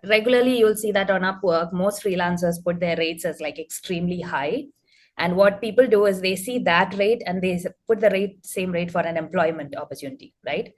regularly you'll see that on Upwork, most freelancers put their rates as like extremely high. And what people do is they see that rate and they put the same rate for an employment opportunity, right?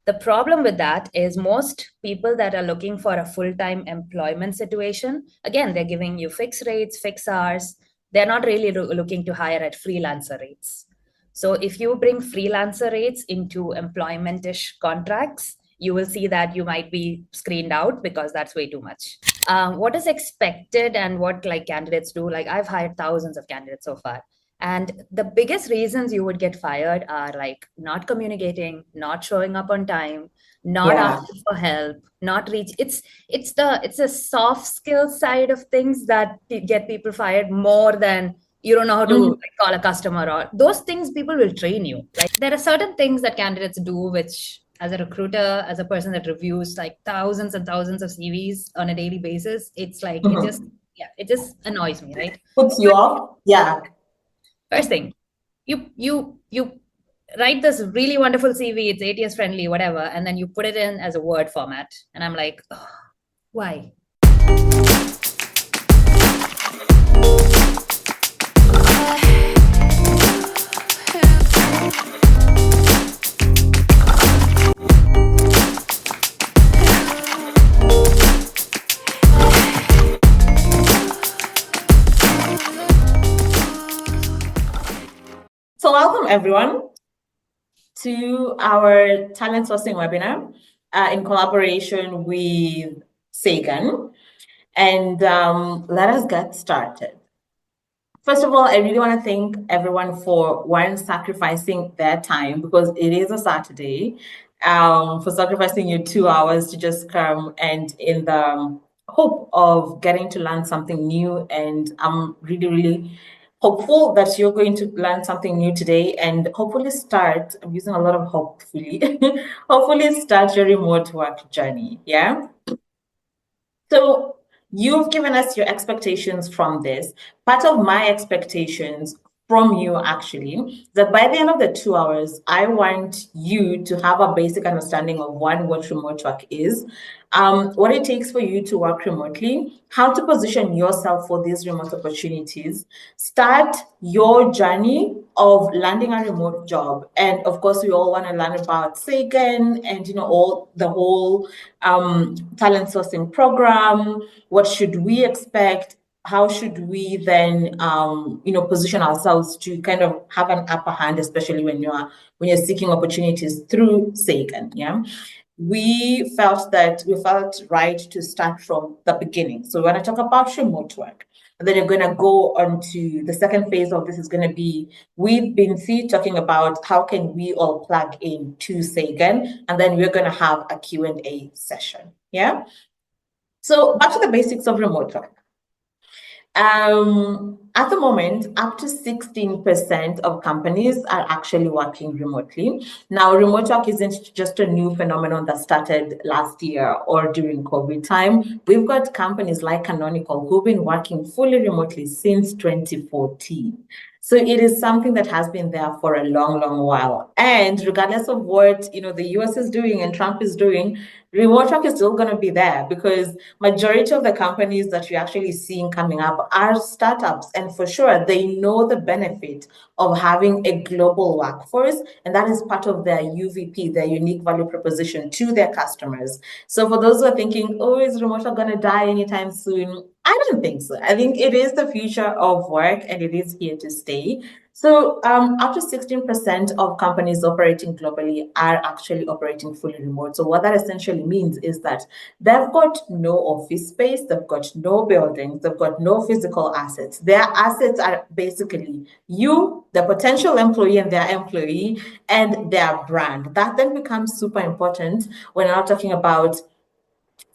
The problem with that is most people that are looking for a full-time employment situation, again, they're giving you fixed rates, fixed hours. They're not really looking to hire at freelancer rates. So if you bring freelancer rates into employment-ish contracts, you will see that you might be screened out because that's way too much. What is expected and what like candidates do, like I've hired thousands of candidates so far, and the biggest reasons you would get fired are like not communicating, not showing up on time, not Yeah. asking for help, not reach. It's a soft skill side of things that get people fired more than you don't know how to Mhm. like, call a customer, or those things people will train you. Like there are certain things that candidates do which as a recruiter, as a person that reviews like thousands and thousands of CVs on a daily basis, it's like Mhm. it just annoys me, right? Puts you off? Yeah. First thing, you write this really wonderful CV, it's ATS friendly, whatever, and then you put it in as a Word format, and I'm like, oh, why? So welcome everyone to our talent sourcing webinar in collaboration with Sagan. And let us get started. First of all, I really want to thank everyone for one, sacrificing their time because it is a Saturday, for sacrificing your 2 hours to just come and in the hope of getting to learn something new. And I'm really, really hopeful that you're going to learn something new today and hopefully start, I'm using a lot of hopefully, hopefully start your remote work journey. Yeah. So you've given us your expectations from this. Part of my expectations from you actually is that by the end of the 2 hours, I want you to have a basic understanding of one, what remote work is, what it takes for you to work remotely, how to position yourself for these remote opportunities, start your journey of landing a remote job. And of course, we all want to learn about Sagan and all the whole talent sourcing program. What should we expect? How should we then position ourselves to kind of have an upper hand, especially when you're seeking opportunities through Sagan? Yeah. We felt right to start from the beginning. So we're going to talk about remote work. And then you're going to go on to the second phase of this is going to be, we've been talking about how can we all plug in to Sagan, and then we're going to have a Q&A session. Yeah. So back to the basics of remote work. At the moment, up to 16% of companies are actually working remotely. Now, remote work isn't just a new phenomenon that started last year or during COVID time. We've got companies like Canonical who've been working fully remotely since 2014. So it is something that has been there for a long, long while. And regardless of what the US is doing and Trump is doing, remote work is still going to be there because majority of the companies that you're actually seeing coming up are startups, and for sure they know the benefit of having a global workforce, and that is part of their UVP, their unique value proposition to their customers. So for those who are thinking, oh, is remote work going to die anytime soon? I don't think so. I think it is the future of work and it is here to stay. So up to 16% of companies operating globally are actually operating fully remote. So what that essentially means is that they've got no office space, they've got no buildings, they've got no physical assets. Their assets are basically you, the potential employee and their employee, and their brand. That then becomes super important when we're talking about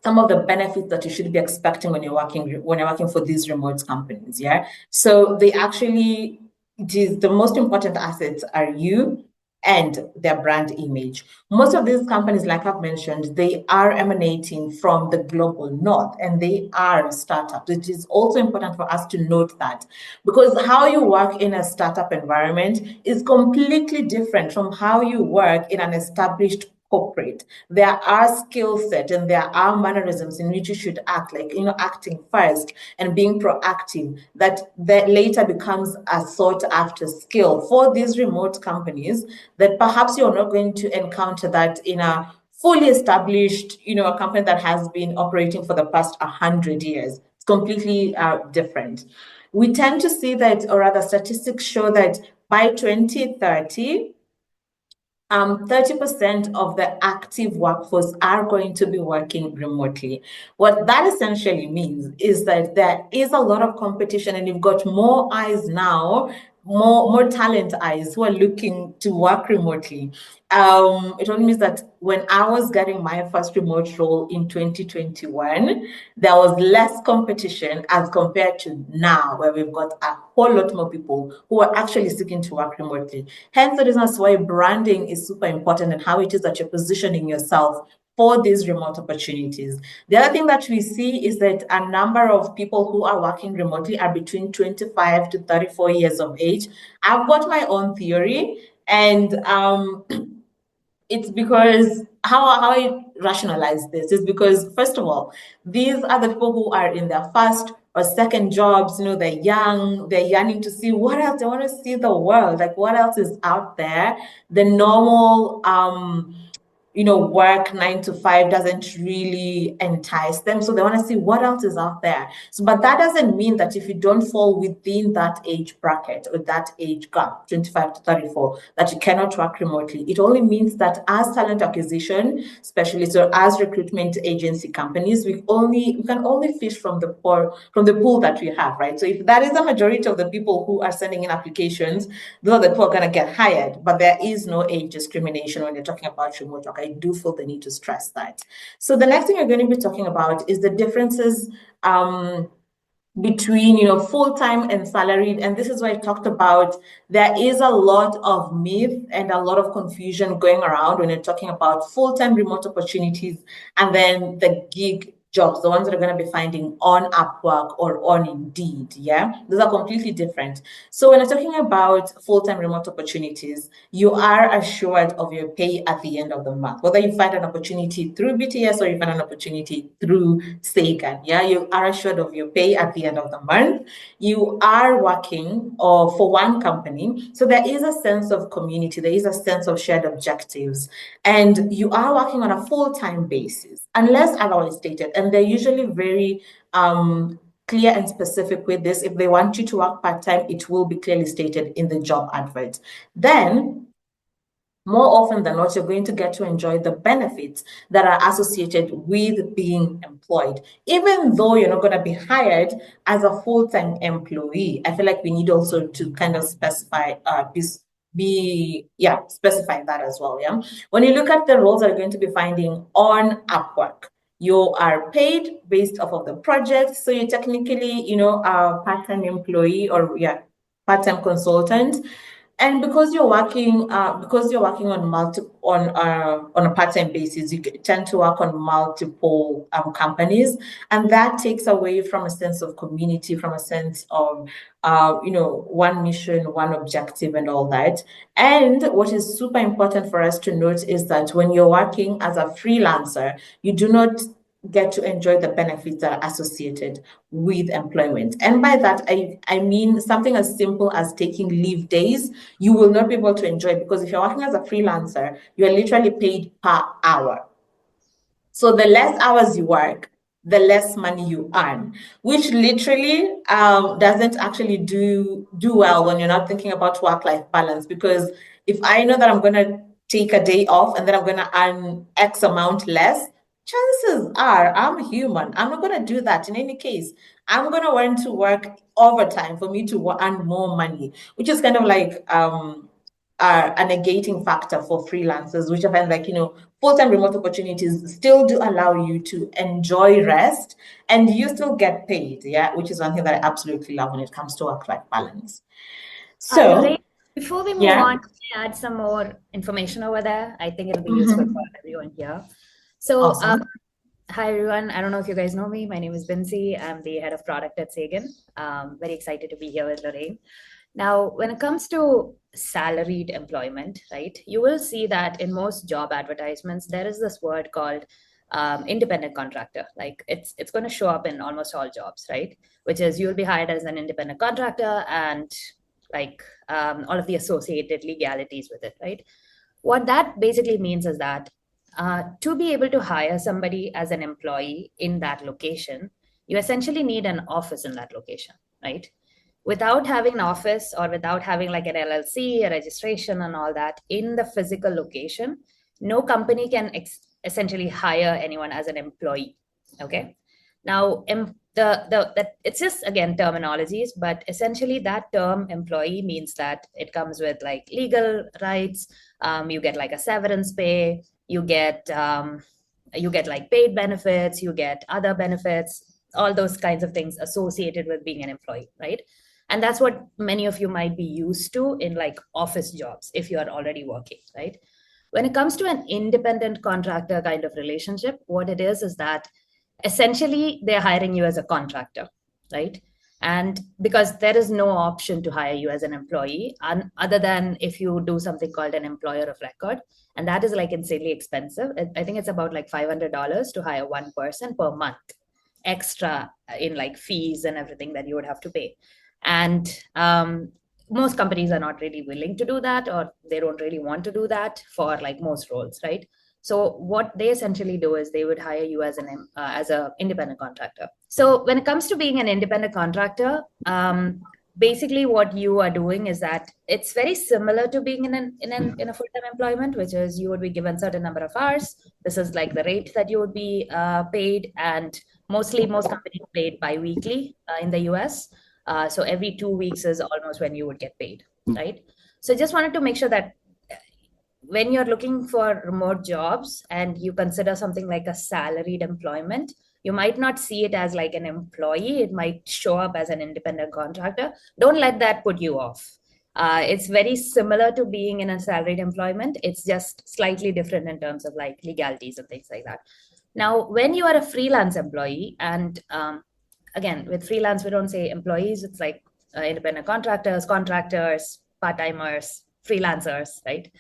some of the benefits that you should be expecting when you're working for these remote companies. Yeah. So they actually, it is the most important assets are you and their brand image. Most of these companies, like I've mentioned, they are emanating from the global north and they are startups. It is also important for us to note that because how you work in a startup environment is completely different from how you work in an established corporate. There are skill set and there are mannerisms in which you should act, like, acting first and being proactive, that later becomes a sought after skill for these remote companies, that perhaps you're not going to encounter that in a fully established, a company that has been operating for the past 100 years. It's completely different. We tend to see that, or rather statistics show that by 2030, 30% of the active workforce are going to be working remotely. What that essentially means is that there is a lot of competition, and you've got more eyes now, more talent eyes who are looking to work remotely. It only means that when I was getting my first remote role in 2021, there was less competition as compared to now, where we've got a whole lot more people who are actually seeking to work remotely. Hence, the reason why branding is super important, and how it is that you're positioning yourself for these remote opportunities. The other thing that we see is that a number of people who are working remotely are between 25 to 34 years of age. I've got my own theory, and it's because how I rationalize this is because, first of all, these are the people who are in their first or second jobs. They're young, they're yearning to see what else. They want to see the world, like what else is out there. The normal work 9 to 5 doesn't really entice them. So they want to see what else is out there. So, but that doesn't mean that if you don't fall within that age bracket or that age gap, 25 to 34, that you cannot work remotely. It only means that as talent acquisition specialists or as recruitment agency companies, we can only fish from the pool that we have, right? So if that is the majority of the people who are sending in applications, those are the people who are going to get hired. But there is no age discrimination when you're talking about remote work. I do feel the need to stress that. So the next thing we're going to be talking about is the differences between full-time and salaried. And this is why I talked about there is a lot of myth and a lot of confusion going around when you're talking about full-time remote opportunities and then the gig jobs, the ones that are going to be finding on Upwork or on Indeed. Yeah, those are completely different. So when you're talking about full-time remote opportunities, you are assured of your pay at the end of the month, whether you find an opportunity through BTS or you find an opportunity through Sagan. Yeah, you are assured of your pay at the end of the month. You are working for one company, so there is a sense of community, there is a sense of shared objectives, and you are working on a full-time basis, unless otherwise stated. And they're usually very clear and specific with this. If they want you to work part-time, it will be clearly stated in the job advert. Then, more often than not, you're going to get to enjoy the benefits that are associated with being employed. Even though you're not going to be hired as a full-time employee, I feel like we need also to kind of specify specify that as well. Yeah. When you look at the roles that you're going to be finding on Upwork, you are paid based off of the project. So you're technically, a part-time employee or part-time consultant. And because you're working on a part-time basis, you tend to work on multiple companies, and that takes away from a sense of community, from a sense of one mission, one objective, and all that. And what is super important for us to note is that when you're working as a freelancer, you do not get to enjoy the benefits that are associated with employment. And by that, I mean something as simple as taking leave days, you will not be able to enjoy, because if you're working as a freelancer, you're literally paid per hour. So the less hours you work, the less money you earn, which literally doesn't actually do well when you're not thinking about work-life balance. Because if I know that I'm going to take a day off and then I'm going to earn X amount less, chances are I'm human. I'm not going to do that in any case. I'm going to want to work overtime for me to earn more money, which is kind of like a negating factor for freelancers, which I find like, full-time remote opportunities still do allow you to enjoy rest and you still get paid, which is one thing that I absolutely love when it comes to work-life balance. So, Lorraine, before we move on, can I add some more information over there? I think it'll be useful for everyone here. So, awesome. Hi everyone. I don't know if you guys know me. My name is Bincy. I'm the head of product at Sagan. Very excited to be here with Lorraine. Now, when it comes to salaried employment, right, you will see that in most job advertisements, there is this word called independent contractor. Like it's going to show up in almost all jobs, right? Which is you'll be hired as an independent contractor and like all of the associated legalities with it, right? What that basically means is that to be able to hire somebody as an employee in that location, you essentially need an office in that location, right? Without having an office or without having like an LLC, a registration, and all that in the physical location, no company can essentially hire anyone as an employee. Okay. Now, that it's just again terminologies, but essentially that term employee means that it comes with like legal rights. You get like a severance pay. You get like paid benefits. You get other benefits. All those kinds of things associated with being an employee, right? And that's what many of you might be used to in like office jobs if you are already working, right? When it comes to an independent contractor kind of relationship, what it is that essentially they're hiring you as a contractor, right? And because there is no option to hire you as an employee other than if you do something called an employer of record, and that is like insanely expensive. I think it's about like $500 to hire one person per month extra in like fees and everything that you would have to pay. And most companies are not really willing to do that, or they don't really want to do that for like most roles, right? So what they essentially do is they would hire you as an independent contractor. So when it comes to being an independent contractor, basically what you are doing is that it's very similar to being in a full-time employment, which is you would be given certain number of hours. This is like the rate that you would be paid, and most companies paid bi-weekly in the US. So every 2 weeks is almost when you would get paid, right? So just wanted to make sure that when you're looking for remote jobs and you consider something like a salaried employment, you might not see it as like an employee. It might show up as an independent contractor. Don't let that put you off. It's very similar to being in a salaried employment. It's just slightly different in terms of like legalities and things like that. Now, when you are a freelance employee, and again, with freelance, we don't say employees, it's like independent contractors, part-timers, freelancers, right?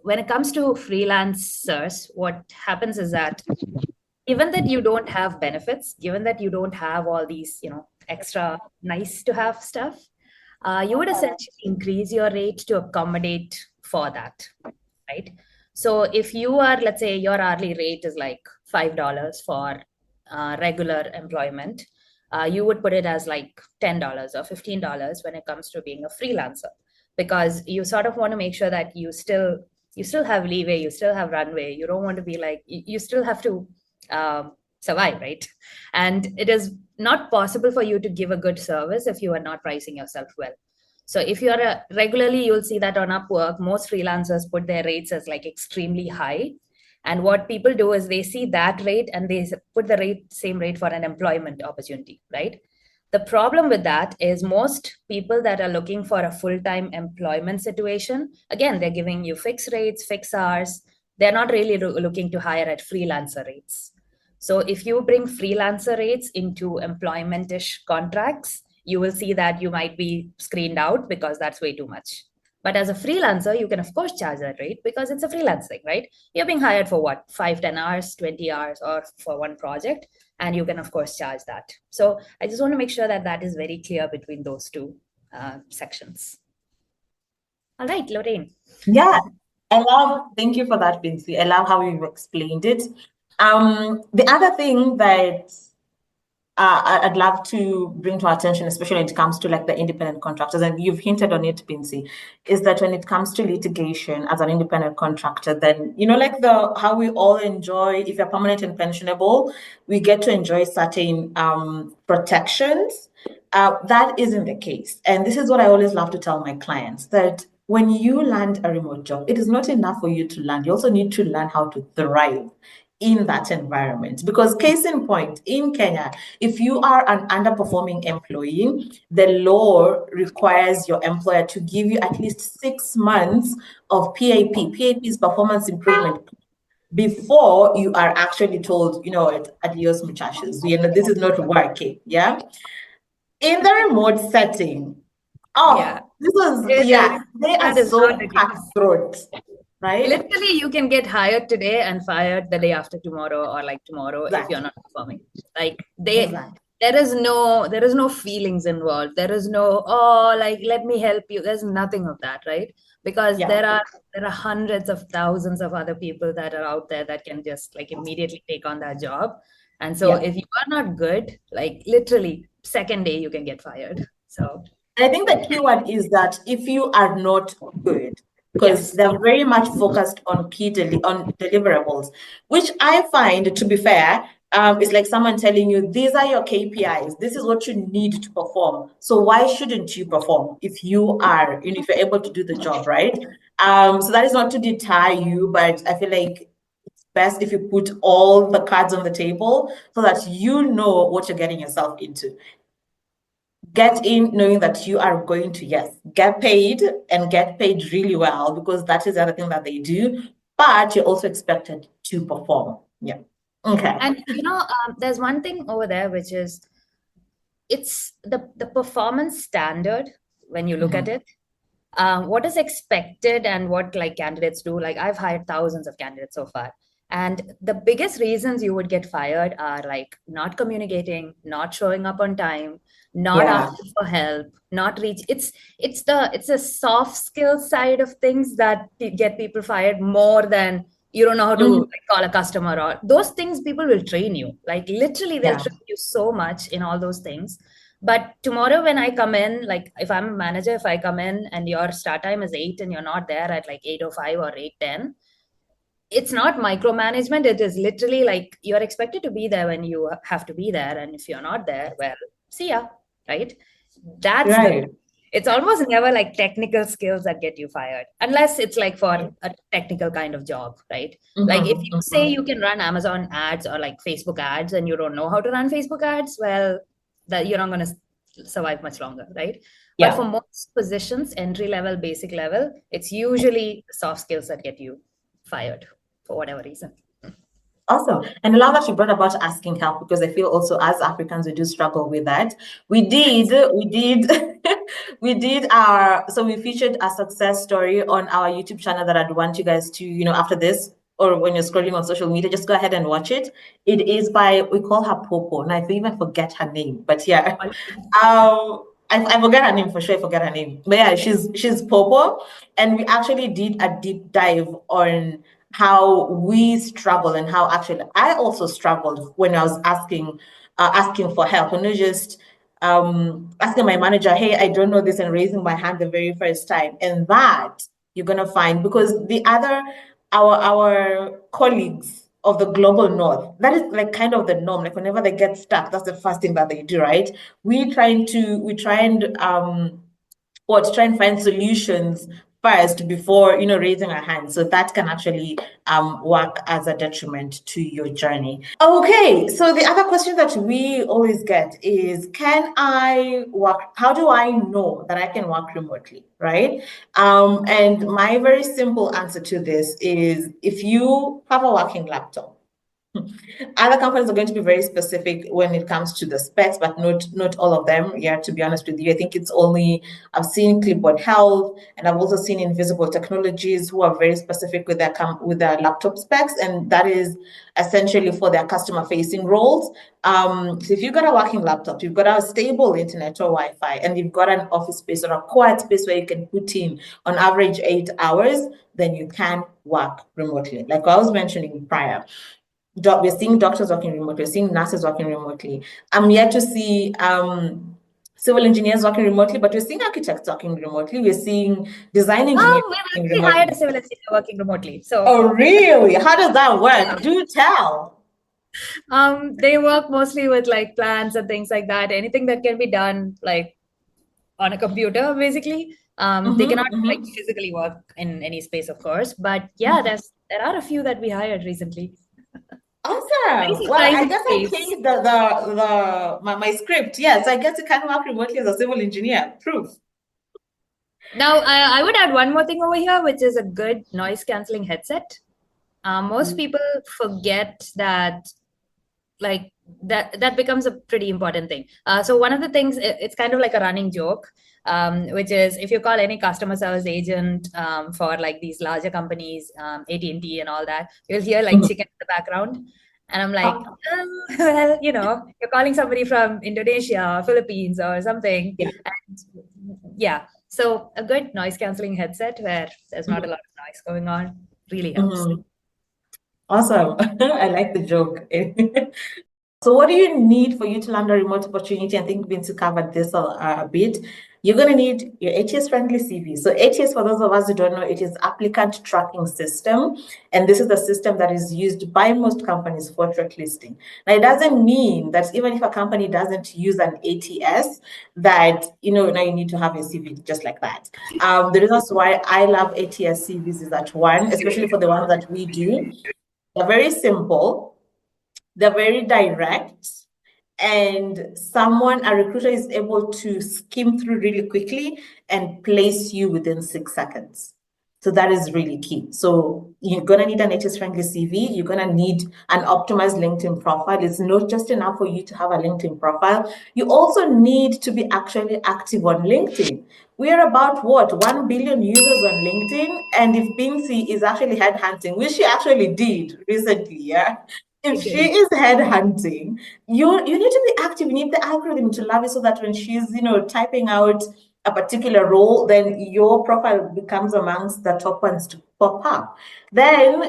When it comes to freelancers, what happens is that given that you don't have benefits, given that you don't have all these, extra nice to have stuff, you would essentially increase your rate to accommodate for that, right? So if you are, let's say your hourly rate is like $5 for regular employment, you would put it as like $10 or $15 when it comes to being a freelancer, because you sort of want to make sure that you still have leeway, you still have runway. You don't want to be like, you still have to survive, right? And it is not possible for you to give a good service if you are not pricing yourself well. So if you are regularly, you'll see that on Upwork, most freelancers put their rates as like extremely high. And what people do is they see that rate and they put the same rate for an employment opportunity, right? The problem with that is most people that are looking for a full-time employment situation, again, they're giving you fixed rates, fixed hours. They're not really looking to hire at freelancer rates. So if you bring freelancer rates into employment-ish contracts, you will see that you might be screened out because that's way too much. But as a freelancer, you can of course charge that rate because it's a freelance thing, right? You're being hired for what, 5, 10 hours, 20 hours, or for one project, and you can of course charge that. So I just want to make sure that that is very clear between those two sections. All right, Lorraine. Yeah, thank you for that, Binti. I love how you explained it. The other thing that I'd love to bring to our attention, especially when it comes to like the independent contractors, and you've hinted on it, Binti, is that when it comes to litigation as an independent contractor, then, like how we all enjoy, if you're permanent and pensionable, we get to enjoy certain protections. That isn't the case. And this is what I always love to tell my clients, that when you land a remote job, it is not enough for you to land. You also need to learn how to thrive in that environment. Because case in point, in Kenya, if you are an underperforming employee, the law requires your employer to give you at least 6 months of PAP. PAP is performance improvement, before you are actually told, adios muchachos, this is not working. Yeah. In the remote setting, Oh, this was, yeah, they are That is so not the case. cutthroat, right? Literally, you can get hired today and fired the day after tomorrow, or like tomorrow if you're not performing. Like there is no feelings involved. There is no, oh, like let me help you. There's nothing of that, right? Because Yeah. there are hundreds of thousands of other people that are out there that can just like immediately take on that job. And so Yeah. if you are not good, like literally second day you can get fired. So I think the key one is that if you are not good, because yes. they're very much focused on on deliverables, which I find, to be fair, is like someone telling you these are your KPIs. This is what you need to perform. So why shouldn't you perform if you are, if you're able to do the job, right? So that is not to deter you, but I feel like it's best if you put all the cards on the table so that you know what you're getting yourself into. Get in knowing that you are going to, yes, get paid and get paid really well, because that is the other thing that they do, but you're also expected to perform. Yeah. Okay. And there's one thing over there which is it's the performance standard when you look at it. What is expected and what like candidates do. Like I've hired thousands of candidates so far, and the biggest reasons you would get fired are like not communicating, not showing up on time, not Yeah. asking for help, not reach. It's a soft skill side of things that get people fired more than you don't know how to like, call a customer, or those things people will train you. Like literally they'll Yeah. train you so much in all those things. But tomorrow when I come in, like if I'm a manager, if I come in and your start time is 8 and you're not there at like 8:05 or 8:10, it's not micromanagement. It is literally like you're expected to be there when you have to be there. And if you're not there, well, see ya, right? That's Right. it's almost never like technical skills that get you fired, unless it's like for a technical kind of job, right? Like if you say you can run Amazon ads or like Facebook ads and you don't know how to run Facebook ads, well, that you're not going to survive much longer, right? But for Yeah. most positions, entry level, basic level, it's usually soft skills that get you fired for whatever reason. Awesome. And I love that you brought about asking help, because I feel also as Africans, we do struggle with that. We did, so we featured a success story on our YouTube channel that I'd want you guys to, after this, or when you're scrolling on social media, just go ahead and watch it. It is by, we call her Popo. Now, I even forget her name, but yeah. I forget her name for sure. I forget her name, but yeah, she's Popo, and we actually did a deep dive on how we struggle and how actually I also struggled when I was asking for help, and not just asking my manager, hey, I don't know this, and raising my hand the very first time. And that you're gonna find, because the other our colleagues of the global north, that is like kind of the norm. Like whenever they get stuck, that's the first thing that they do, right? We try and try and find solutions first before raising our hands, so that can actually work as a detriment to your journey. Okay, so the other question that we always get is, can I work, how do I know that I can work remotely, right? And my very simple answer to this is, if you have a working laptop. Other companies are going to be very specific when it comes to the specs, but not all of them. Yeah, to be honest with you, I think it's only, I've seen Clipboard Health, and I've also seen Invisible Technologies, who are very specific with their laptop specs, and that is essentially for their customer facing roles. So if you've got a working laptop, you've got a stable internet or Wi-Fi, and you've got an office space or a quiet space where you can put in on average 8 hours, then you can work remotely. Like I was mentioning prior, we're seeing doctors working remotely, we're seeing nurses working remotely. I'm yet to see civil engineers working remotely, but we're seeing architects working remotely. We're seeing design engineers We've working actually hired a remotely. civil engineer working remotely. So Oh, really? How does that work? Do tell. they work mostly with like plans and things like that. Anything that can be done like on a computer, basically. They cannot like physically work in any space, of course. But yeah, there are a few that we hired recently. Very Awesome. Well, I surprising guess I space. changed my script. Yes, I guess you can work remotely as a civil engineer. Proof. Now, I would add one more thing over here, which is a good noise canceling headset. Most people forget that, like, that becomes a pretty important thing. So one of the things, it's kind of like a running joke, which is if you call any customer service agent for like these larger companies, AT&T and all that, you'll hear like chicken in the background. And I'm like, oh, well, you're calling somebody from Indonesia or Philippines or something. Yeah. And yeah, so a good noise canceling headset where there's not a lot of noise going on really helps. Awesome. I like the joke. So what do you need for you to land a remote opportunity? I think we've been to cover this a bit. You're going to need your ATS-friendly CV. So ATS, for those of us who don't know, it is applicant tracking system. And this is the system that is used by most companies for shortlisting. Now, it doesn't mean that even if a company doesn't use an ATS, that, now you need to have a CV just like that. The reasons why I love ATS CVs is that one, especially for the ones that we do, they're very simple. They're very direct, and a recruiter is able to skim through really quickly and place you within 6 seconds. So that is really key. So you're going to need an ATS-friendly CV. You're going to need an optimized LinkedIn profile. It's not just enough for you to have a LinkedIn profile. You also need to be actually active on LinkedIn. We are about, 1 billion users on LinkedIn. And if Bincy is actually headhunting, which she actually did recently, yeah? If she is headhunting, you need to be active. You need the algorithm to love it so that when she's, typing out a particular role, then your profile becomes amongst the top ones to pop up. Then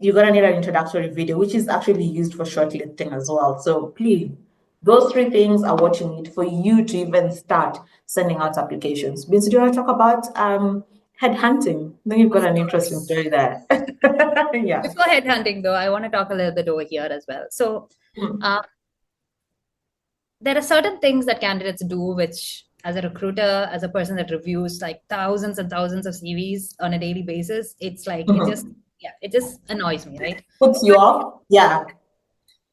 you're gonna need an introductory video, which is actually used for shortlisting as well. So please, those 3 things are what you need for you to even start sending out applications. Vince, do you want to talk about headhunting? Then you've got an interesting story there. Yeah. Before headhunting, though, I want to talk a little bit over here as well. So there are certain things that candidates do, which as a recruiter, as a person that reviews like thousands and thousands of CVs on a daily basis, it's like, it just annoys me, right? Puts you off? Yeah.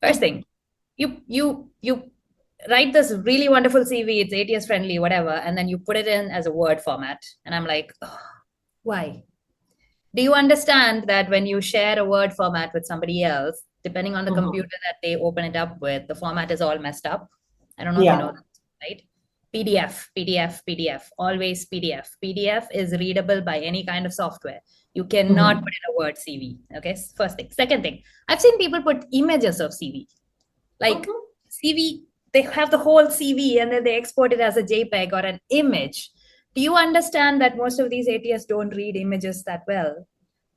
First thing, you write this really wonderful CV, it's ATS friendly, whatever, and then you put it in as a Word format. And I'm like, oh, why? Do you understand that when you share a Word format with somebody else, depending on the computer that they open it up with, the format is all messed up? I don't know if you know that, right? PDF, always PDF. PDF is readable by any kind of software. You cannot put in a Word CV. Okay, first thing. Second thing, I've seen people put images of CV. Like CV, they have the whole CV and then they export it as a JPEG or an image. Do you understand that most of these ATS don't read images that well,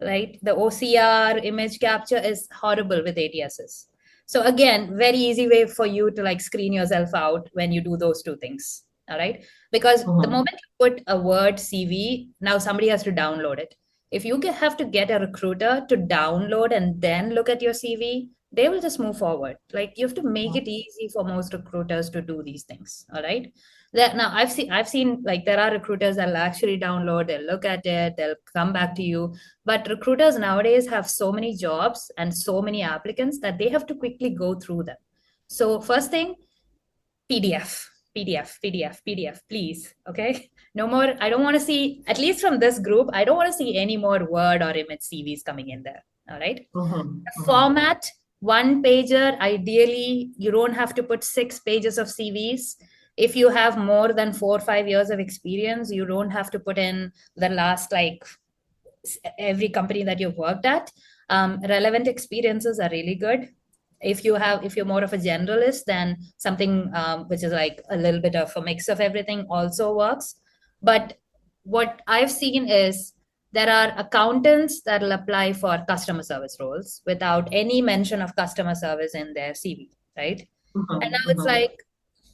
right? The OCR image capture is horrible with ATSs. So again, very easy way for you to like screen yourself out when you do those 2 things, all right? Because the moment you put a Word CV, now somebody has to download it. If you have to get a recruiter to download and then look at your CV, they will just move forward. Like you have to make it easy for most recruiters to do these things, all right? Now I've seen like there are recruiters that'll actually download, they'll look at it, they'll come back to you. But recruiters nowadays have so many jobs and so many applicants that they have to quickly go through them. So first thing, PDF, please. Okay. No more. I don't want to see, at least from this group, I don't want to see any more Word or image CVs coming in there. All right. The format, 1 pager, ideally, you don't have to put 6 pages of CVs. If you have more than 4 or 5 years of experience, you don't have to put in the last, like every company that you've worked at. Relevant experiences are really good. If you're more of a generalist, then something which is like a little bit of a mix of everything also works. But what I've seen is there are accountants that will apply for customer service roles without any mention of customer service in their CV, right? And now it's like,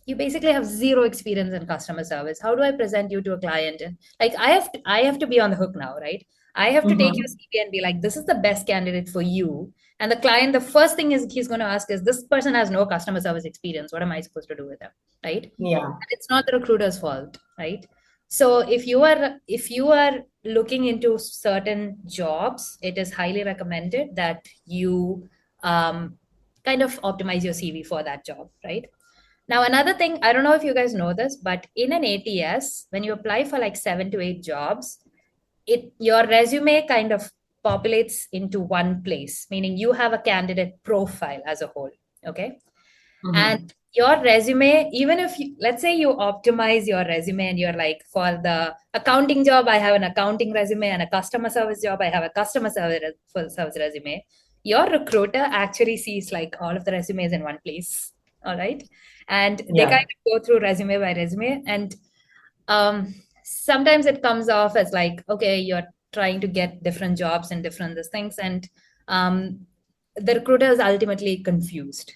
you basically have 0 experience in customer service. How do I present you to a client? And like, I have to be on the hook now, right? I have to take your CV and be like, this is the best candidate for you. And the client, the first thing is he's going to ask is, this person has no customer service experience. What am I supposed to do with them? Right? Yeah. And it's not the recruiter's fault, right? So if you are looking into certain jobs, it is highly recommended that you kind of optimize your CV for that job, right? Now, another thing, I don't know if you guys know this, but in an ATS, when you apply for like 7 to 8 jobs, your resume kind of populates into one place, meaning you have a candidate profile as a whole. Okay. Mhm. And your resume, even if let's say you optimize your resume and you're like, for the accounting job, I have an accounting resume, and a customer service job, I have a customer service resume. Your recruiter actually sees like all of the resumes in one place. All right. And they Yeah. kind of go through resume by resume. And sometimes it comes off as like, okay, you're trying to get different jobs and different these things. And the recruiter is ultimately confused.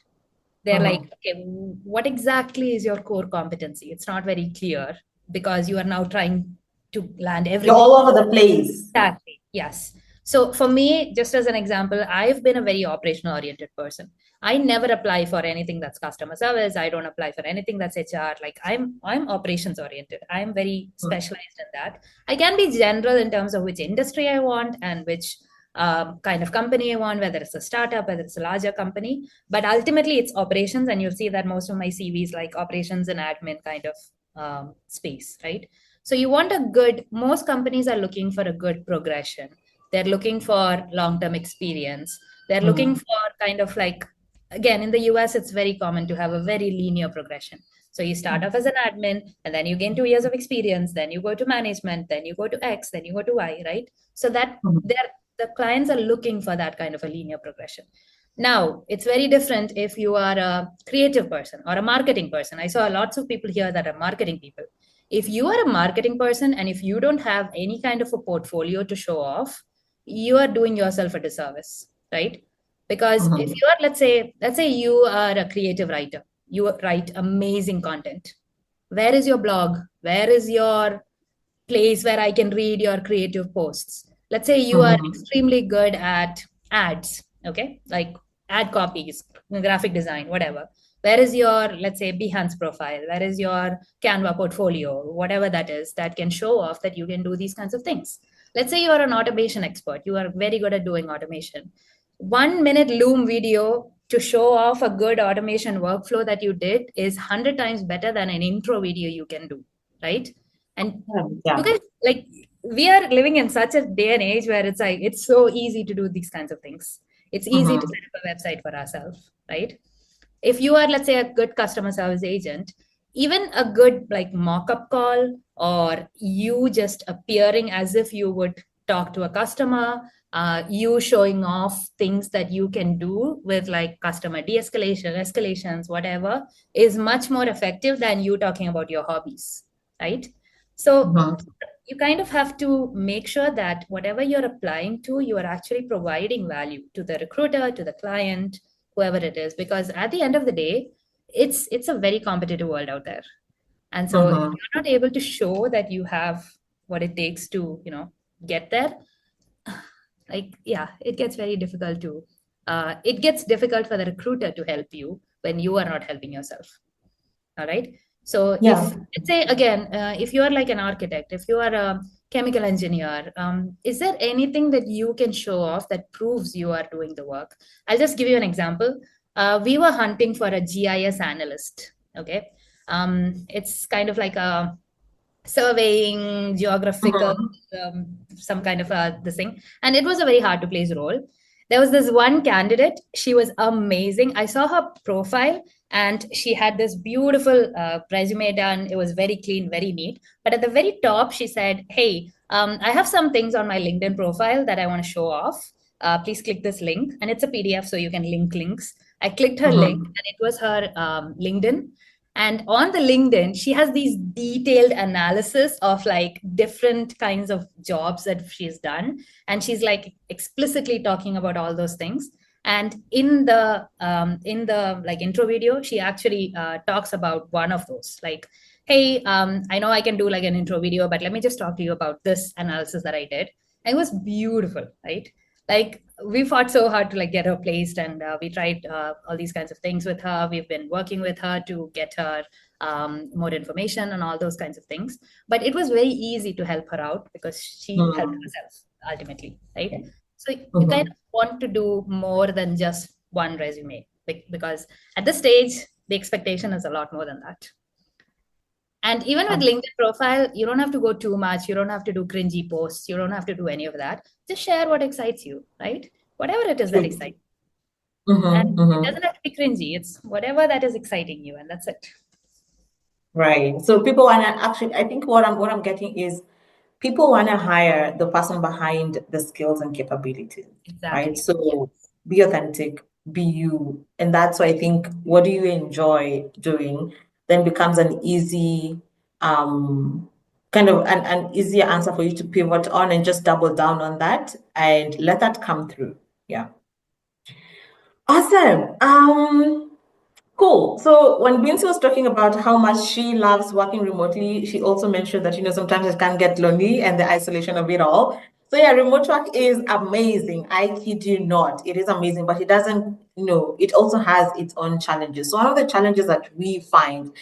They're like, okay, what exactly is your core competency? It's not very clear because you are now trying to land You're everything. all over the place. Exactly. Yes. So for me, just as an example, I've been a very operational oriented person. I never apply for anything that's customer service. I don't apply for anything that's HR. Like I'm operations oriented. I'm very specialized in that. I can be general in terms of which industry I want and which kind of company I want, whether it's a startup, whether it's a larger company. But ultimately, it's operations, and you'll see that most of my CVs like operations and admin kind of space, right? So you want a good, most companies are looking for a good progression. They're looking for long-term experience. They're looking for kind of like, again, in the US, it's very common to have a very linear progression. So you start off as an admin, and then you gain 2 years of experience, then you go to management, then you go to X, then you go to Y, right? So that the clients are looking for that kind of a linear progression. Now, it's very different if you are a creative person or a marketing person. I saw lots of people here that are marketing people. If you are a marketing person and if you don't have any kind of a portfolio to show off, you are doing yourself a disservice, right? Because if you are, let's say you are a creative writer, you write amazing content. Where is your blog? Where is your place where I can read your creative posts? Let's say you are extremely good at ads, okay? Like ad copies, graphic design, whatever. Where is your, let's say, Behance profile? Where is your Canva portfolio? Whatever that is, that can show off that you can do these kinds of things. Let's say you're an automation expert. You are very good at doing automation. 1 minute Loom video to show off a good automation workflow that you did is 100 times better than an intro video you can do, right? And Yeah. you guys, like, we are living in such a day and age where it's like, it's so easy to do these kinds of things. It's easy to set up a website for ourselves, right? If you are, let's say, a good customer service agent, even a good like mock-up call, or you just appearing as if you would talk to a customer, you showing off things that you can do with like customer de-escalation, escalations, whatever, is much more effective than you talking about your hobbies, right? So you kind of have to make sure that whatever you're applying to, you are actually providing value to the recruiter, to the client, whoever it is, because at the end of the day, it's a very competitive world out there. And so if you're not able to show that you have what it takes to, get there, like, yeah, it gets very difficult to, it gets difficult for the recruiter to help you when you are not helping yourself. All right. So Yeah. if, let's say, again, if you are like an architect, if you are a chemical engineer, is there anything that you can show off that proves you are doing the work? I'll just give you an example. We were hunting for a GIS analyst. Okay. It's kind of like a surveying, geographical, some kind of this thing. And it was a very hard to place role. There was this one candidate. She was amazing. I saw her profile and she had this beautiful resume done. It was very clean, very neat. But at the very top, she said, hey, I have some things on my LinkedIn profile that I want to show off. Please click this link. And it's a PDF, so you can link links. I clicked her link and it was her LinkedIn. And on the LinkedIn, she has these detailed analysis of like different kinds of jobs that she's done. And she's like explicitly talking about all those things. And in the like intro video, she actually talks about one of those, like, hey, I know I can do like an intro video, but let me just talk to you about this analysis that I did. And it was beautiful, right? Like, we fought so hard to like get her placed, and we tried all these kinds of things with her. We've been working with her to get her more information and all those kinds of things. But it was very easy to help her out because she helped herself ultimately, right? So you kind of want to do more than just one resume, because at this stage, the expectation is a lot more than that. And even with LinkedIn profile, you don't have to go too much. You don't have to do cringy posts. You don't have to do any of that. Just share what excites you, right? Whatever it is that excites you. And Mm-hmm, it mm-hmm. doesn't have to be cringy. It's whatever that is exciting you, and that's it. Right. So people want to actually, I think what I'm getting is people want to hire the person behind the skills and capabilities, right? Exactly. Yeah. So be authentic, be you. And that's why I think what do you enjoy doing then becomes an easy, kind of an easier answer for you to pivot on and just double down on that and let that come through. Yeah. Awesome. Cool. So when Binti was talking about how much she loves working remotely, she also mentioned that, sometimes it can get lonely and the isolation of it all. So yeah, remote work is amazing. I kid you not. It is amazing, but it doesn't, it also has its own challenges. So one of the challenges that we find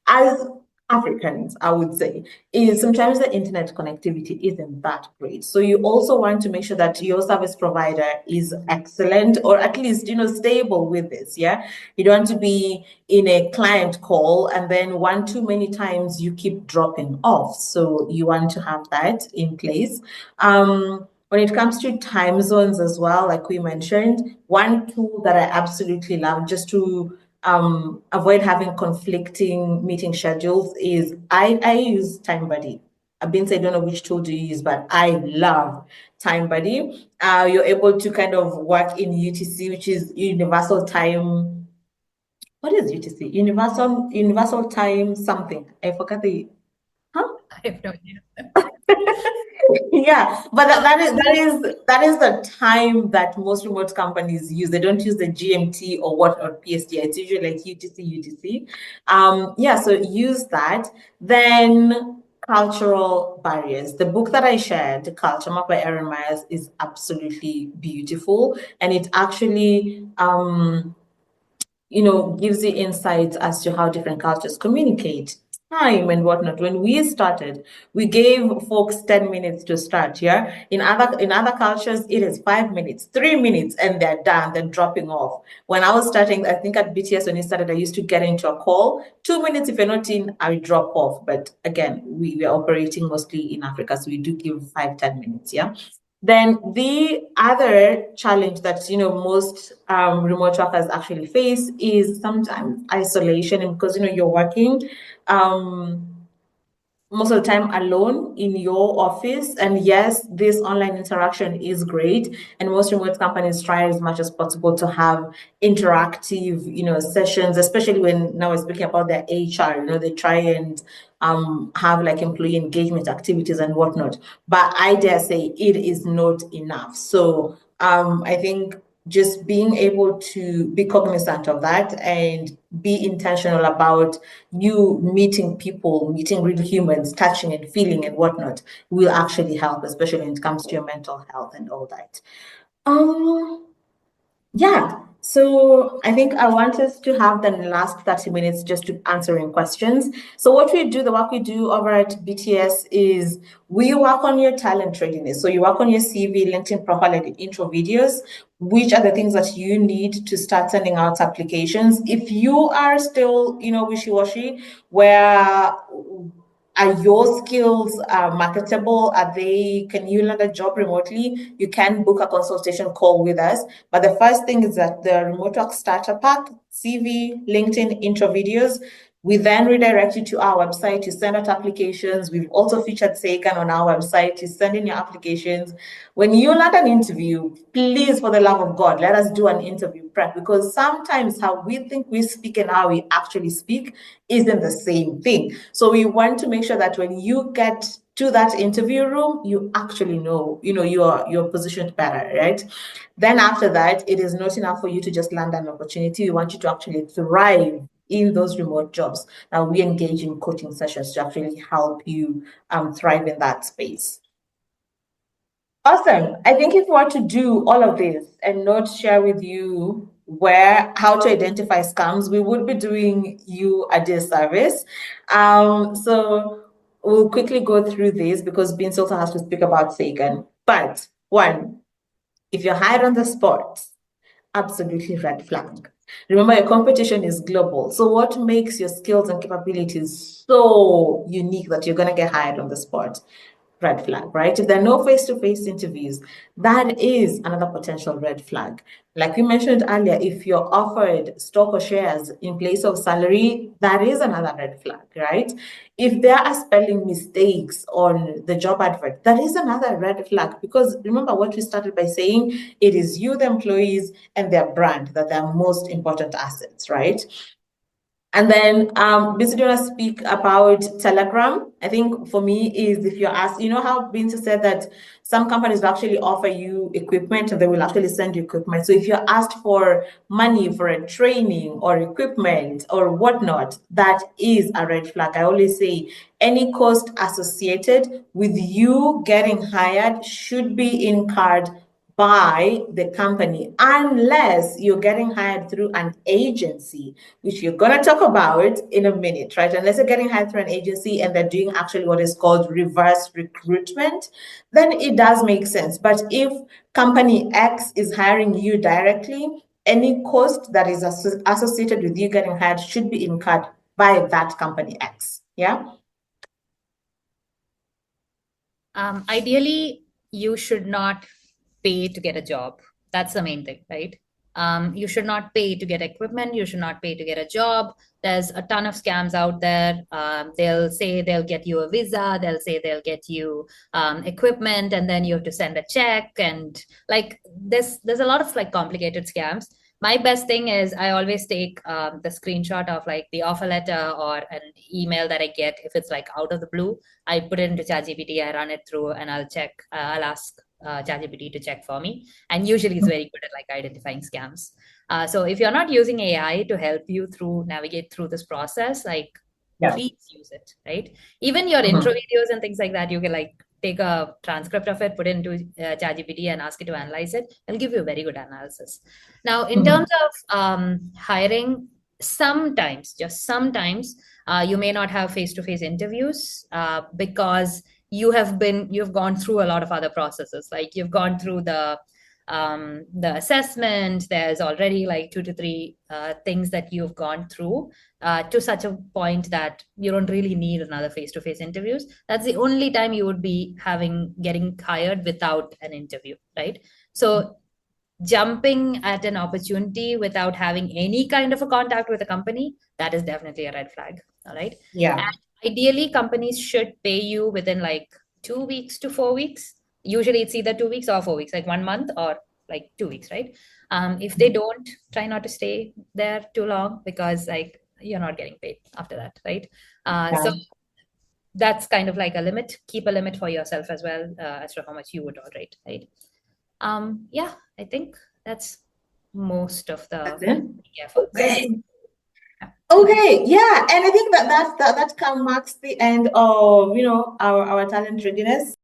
as Africans, I would say, is sometimes the internet connectivity isn't that great. So you also want to make sure that your service provider is excellent or at least, stable with this. Yeah. You don't want to be in a client call and then one too many times you keep dropping off. So you want to have that in place. When it comes to time zones as well, like we mentioned, one tool that I absolutely love just to avoid having conflicting meeting schedules is I use TimeBuddy. I've been saying, I don't know which tool to use, but I love TimeBuddy. You're able to kind of work in UTC, which is Universal Time. What is UTC? Universal Time something. I forgot the. Huh? I have no idea. Yeah, but that is the time that most remote companies use. They don't use the GMT or PST. It's usually like UTC. Yeah, so use that. Then cultural barriers. The book that I shared, The Culture Map by Erin Myers, is absolutely beautiful, and it actually gives you insights as to how different cultures communicate, time and whatnot. When we started, we gave folks 10 minutes to start. Yeah. In other cultures, it is 5 minutes, 3 minutes, and they're done, they're dropping off. When I was starting, I think at BTS when it started, I used to get into a call. 2 minutes, if you're not in, I drop off. But again, we are operating mostly in Africa, so we do give 5-10 minutes. Yeah. Then the other challenge that most remote workers actually face is sometimes isolation, and because you're working most of the time alone in your office. And yes, this online interaction is great, and most remote companies try as much as possible to have interactive sessions, especially when now we're speaking about their HR. They try and have like employee engagement activities and whatnot, but I dare say it is not enough. So I think just being able to be cognizant of that and be intentional about you meeting people, meeting real humans, touching and feeling and whatnot will actually help, especially when it comes to your mental health and all that. Yeah, so I think I want us to have the last 30 minutes just to answering questions. So what we do, the work we do over at BTS is we work on your talent readiness. So you work on your CV, LinkedIn profile, and intro videos, which are the things that you need to start sending out applications. If you are still, wishy-washy, where are your skills marketable? Can you land a job remotely? You can book a consultation call with us. But the first thing is that the Remote Work Starter Pack, CV, LinkedIn, intro videos, we then redirect you to our website to send out applications. We've also featured Seikan on our website to send in your applications. When you land an interview, please, for the love of God, let us do an interview prep, because sometimes how we think we speak and how we actually speak isn't the same thing. So we want to make sure that when you get to that interview room, you actually know, you're positioned better, right? Then after that, it is not enough for you to just land an opportunity. We want you to actually thrive in those remote jobs. Now we engage in coaching sessions to actually help you thrive in that space. Awesome. I think if we were to do all of this and not share with you how to identify scams, we would be doing you a disservice. So we'll quickly go through this because Vince also has to speak about Sagan. But one, if you're hired on the spot, absolutely red flag. Remember, your competition is global. So what makes your skills and capabilities so unique that you're going to get hired on the spot? red flag, right? If there are no face-to-face interviews, that is another potential red flag. Like we mentioned earlier, if you're offered stock or shares in place of salary, that is another red flag, right? If there are spelling mistakes on the job advert, that is another red flag, because remember what we started by saying, it is you, the employees, and their brand that are most important assets, right? And then basically want to speak about Telegram. I think for me is, if you're asked, you know how Binta said that some companies will actually offer you equipment and they will actually send you equipment. So if you're asked for money for a training or equipment or whatnot, that is a red flag. I always say any cost associated with you getting hired should be incurred by the company, unless you're getting hired through an agency, which you're going to talk about in a minute, right? Unless you're getting hired through an agency and they're doing actually what is called reverse recruitment, then it does make sense. But if company X is hiring you directly, any cost that is associated with you getting hired should be incurred by that company X. Yeah. Ideally, you should not pay to get a job. That's the main thing, right? You should not pay to get equipment. You should not pay to get a job. There's a ton of scams out there. They'll say they'll get you a visa. They'll say they'll get you equipment, and then you have to send a check. And like there's a lot of like complicated scams. My best thing is I always take the screenshot of like the offer letter or an email that I get. If it's like out of the blue, I put it into ChatGPT, I run it through, and I'll check. I'll ask ChatGPT to check for me, and usually it's very good at like identifying scams. So if you're not using AI to help you through navigate through this process, like please use it, right? Even your intro videos and things like that, you can like take a transcript of it, put it into ChatGPT and ask it to analyze it. It'll give you a very good analysis. Now, in terms of hiring, sometimes, just sometimes, you may not have face-to-face interviews because you've gone through a lot of other processes. Like you've gone through the assessment. There's already like 2 to 3 things that you've gone through to such a point that you don't really need another face-to-face interviews. That's the only time you would be getting hired without an interview, right? So jumping at an opportunity without having any kind of a contact with a company, that is definitely a red flag. All right. Yeah. And ideally, companies should pay you within like 2 weeks to 4 weeks. Usually it's either 2 weeks or 4 weeks, like 1 month or like 2 weeks, right? If they don't, try not to stay there too long, because like you're not getting paid after that, right? So that's kind of like a limit. Keep a limit for yourself as well as to how much you would tolerate, right? Yeah, I think that's most of the efforts. Okay, yeah, and I think that marks the end of our talent readiness.